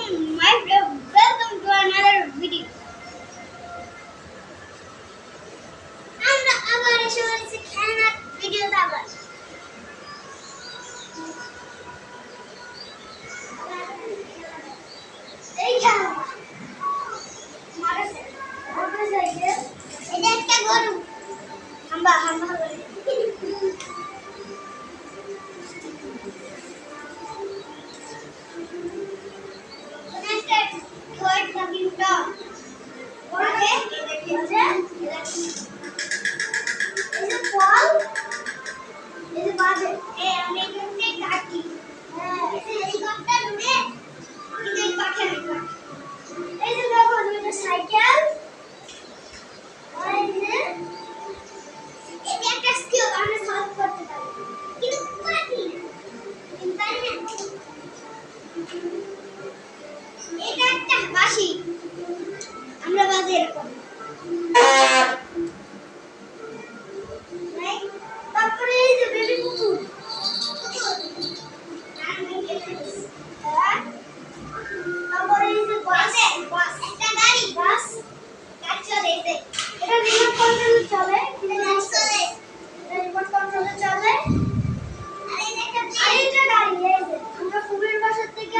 welcome to another video. আমরা আবার এসে পড়েছি খেলনার ভিডিও আবার। এই খেলা মারাছে ওটা যাইছে এটা একটা গরু হাম্বা হাম্বা করে আমরা বাজে এরকম তারপরে এই যে বেবি পুতুল তারপরে এই যে বাস একটা গাড়ি বাস গাড়ি চলে এই যে এটা রিমোট কন্ট্রোলে চলে রিমোট কন্ট্রোলে চলে আর এই যে গাড়ি এই যে আমরা কুবির বাসার থেকে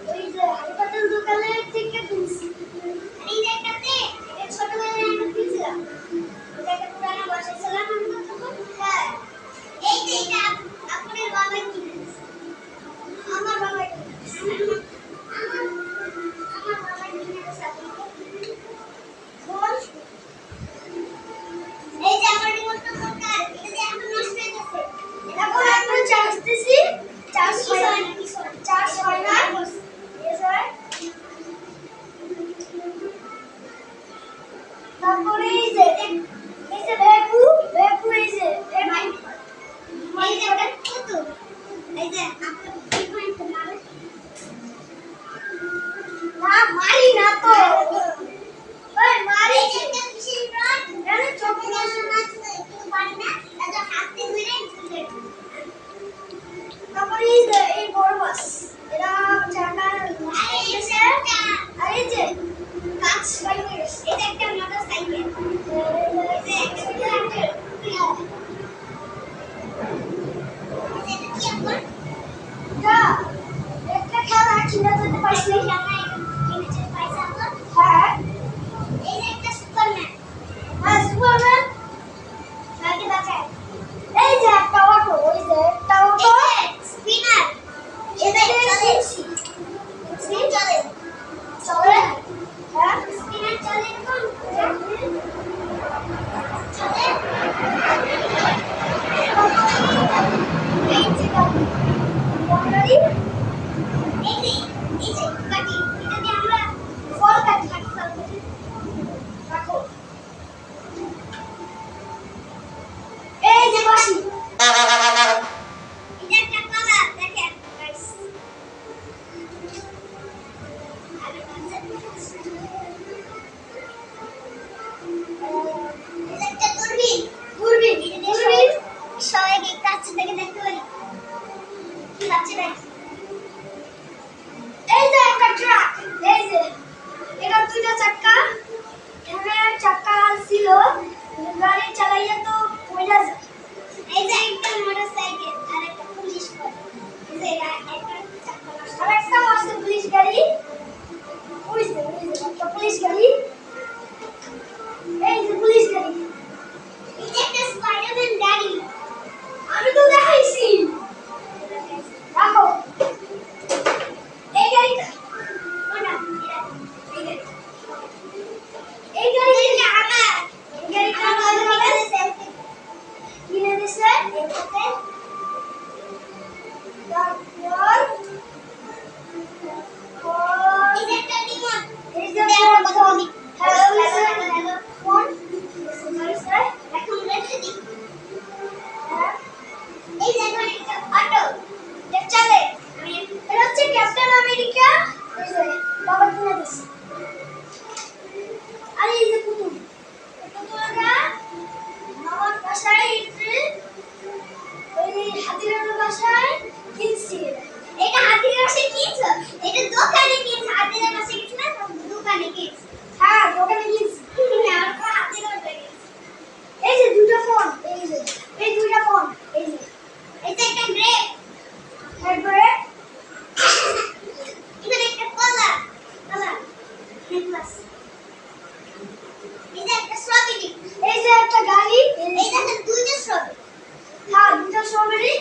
ওই যে হাসপাতাল দোকানের থেকে কিনছি আর এই যে একটাতে এটা ছোটবেলায় আমরা কিনছিলাম এটা একটা পুরানো বাসা ছিলাম আমরা তখন হ্যাঁ এই যে এটা আপনার বাবা কিনেছে আমার বাবা কিনেছে আমার বাবা কিনেছে বল এই যে আমার রিমোটটা দরকার এটা যে এখন নষ্ট হয়ে গেছে এটা পরে আমরা চার্জ দিছি চার্জ হয় না চার্জ হয় না এই স্যার তারপরে এই যে ভেকু এই যে এই যে ওটা কত এই যে আপনি কি পয়েন্ট মারে না মারি না তো ওই মারি একটা বিশেষ রড জানেন ছোট বড় মাছ একটু পারি না এটা হাতে ধরে তুলে তারপরে এই যে এই বড় মাছ এরা চাকা আর এই যে কাজ বাই হয়ে গেছে এই যে একটা মোটরসাইকেল এই যে একটা ট্রাক্টর একটা খেলা কিনে যেতে পারছি হ্যাঁ এই যে একটা সুপারম্যান হ্যাঁ সুপারম্যান তাকে বাঁচায় এই যে একটা অটো ওই যে একটা অটো স্পিনার এটা চলেছি চলে চলে হ্যাঁ স্পিনার চলে কোন চলে এই যে গাড়ি এই যে গাড়ি এটা দিয়ে আমরা ফল কাটি রাখো এই যে বাসি এটা একটা কলা দেখেন গাইস এটা দূরবীন সবাইকে কাছে থেকে দেখতে পারি কি লাগছে দেখ এই যে একটা ট্রাক এই যে এটা দুইটা চাকা এখানে চাকা ছিল গাড়ি চালাইয়া তো পয়লা যায় এই যে একটা মোটরসাইকেল আর একটা পুলিশ গাড়ি এই যে একটা চাকা আর একটা আছে পুলিশ গাড়ি ওই যে একটা পুলিশ গাড়ি এই যে পুলিশ গাড়ি এই যে একটা স্পাইডারম্যান গাড়ি আমি তো দেখাইছি রাখো এই গাড়িটা কোনটা এই গাড়িটা আমার এই গাড়িটা আমার কিনে দিছে এটাতে তারপর এই যে একটা রিমোট এই যে ফোন হ্যালো ফোন স্যার এখন রেখে দিই এই যে একটা অটো এটা চলে এটা হচ্ছে ক্যাপ্টেন আমেরিকা এই যে বাবা কিনে দিছে আর এই যে পুতুলটা আমার বাসায় ওই হাতির বাসায় কিনছি এটা হাতির বাসায় কিনছো এটা দোকানে কিনছো গাড়ি, এই দেখেন দুইটা স্ট্রবেরি। হ্যাঁ, দুইটা স্ট্রবেরি